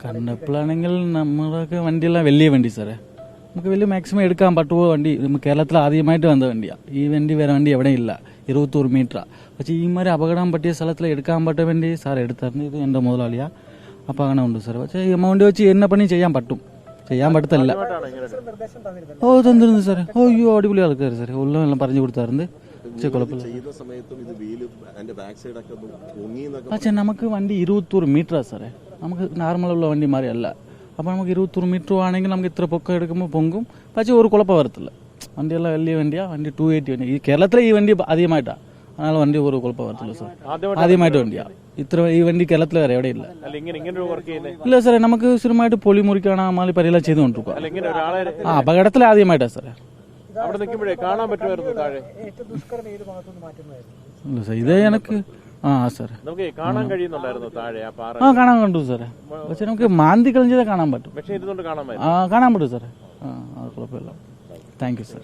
കണ്ടപ്പോഴാണെങ്കിൽ നമ്മളൊക്കെ വണ്ടിയെല്ലാം വലിയ വണ്ടി സാറേ, നമുക്ക് വലിയ മാക്സിമം എടുക്കാൻ പറ്റുമോ വണ്ടി. കേരളത്തിൽ ആദ്യമായിട്ട് വന്ന വണ്ടിയാണ് ഈ വണ്ടി. വേറെ വണ്ടി എവിടെ ഇല്ല, 21 മീറ്ററാണ്. പക്ഷേ ഈ മാതിരി അപകടം പറ്റിയ സ്ഥലത്തിൽ എടുക്കാൻ പറ്റിയ വണ്ടി സാർ എടുത്തായിരുന്നു. ഇത് എൻ്റെ മുതലാളിയാണ്, അപ്പോൾ അങ്ങനെ ഉണ്ട് സാർ. പക്ഷേ ഈ എമൗണ്ട് വെച്ച് എന്നെ പണി ചെയ്യാൻ പറ്റും, ചെയ്യാൻ പറ്റത്തില്ല. ഓ തന്നിരുന്നു സാറേ. ഓ അയ്യോ അടിപൊളി ആൾക്കാർ സാറേ, എല്ലാം പറഞ്ഞു കൊടുത്തായിരുന്നു. പക്ഷേ നമുക്ക് വണ്ടി 21 മീറ്ററാണ് സാറേ, നമുക്ക് നോർമലുള്ള വണ്ടി മാറി അല്ല. അപ്പോൾ നമുക്ക് 21 മീറ്റർ ആണെങ്കിൽ നമുക്ക് ഇത്ര പൊക്കം എടുക്കുമ്പോൾ പൊങ്കും. പക്ഷേ ഒരു കുഴപ്പം വരത്തില്ല. വണ്ടിയെല്ലാം വലിയ വണ്ടിയാണ്, വണ്ടി 280 വണ്ടി. ഈ കേരളത്തിലെ ഈ വണ്ടി ആദ്യമായിട്ടാണ്, அதனால വണ്ടി ഒരു കുഴപ്പം വരത്തില്ല സാർ. ആദ്യമായിട്ട് വണ്ടിയാണ് ഈ വണ്ടി കേരളത്തിൽ വേറെ എവിടെ ഇല്ല. ഇല്ല സാറേ, നമുക്ക് സ്ഥിരമായിട്ട് പൊളി മുറിക്കാണ് മാലി പരിയെല്ലാം ചെയ്തുകൊണ്ടിരിക്കുക. അപകടത്തിൽ ആദ്യമായിട്ടാണ് സാറേ. ഇല്ല സാർ, ഇത് എനിക്ക് സാറേ കാണാൻ കണ്ടു സാറേ. പക്ഷെ നമുക്ക് മാന്തി കളഞ്ഞത് കാണാൻ പറ്റും. കാണാൻ പറ്റും സാറേ. കുഴപ്പമില്ല. Thank you sir.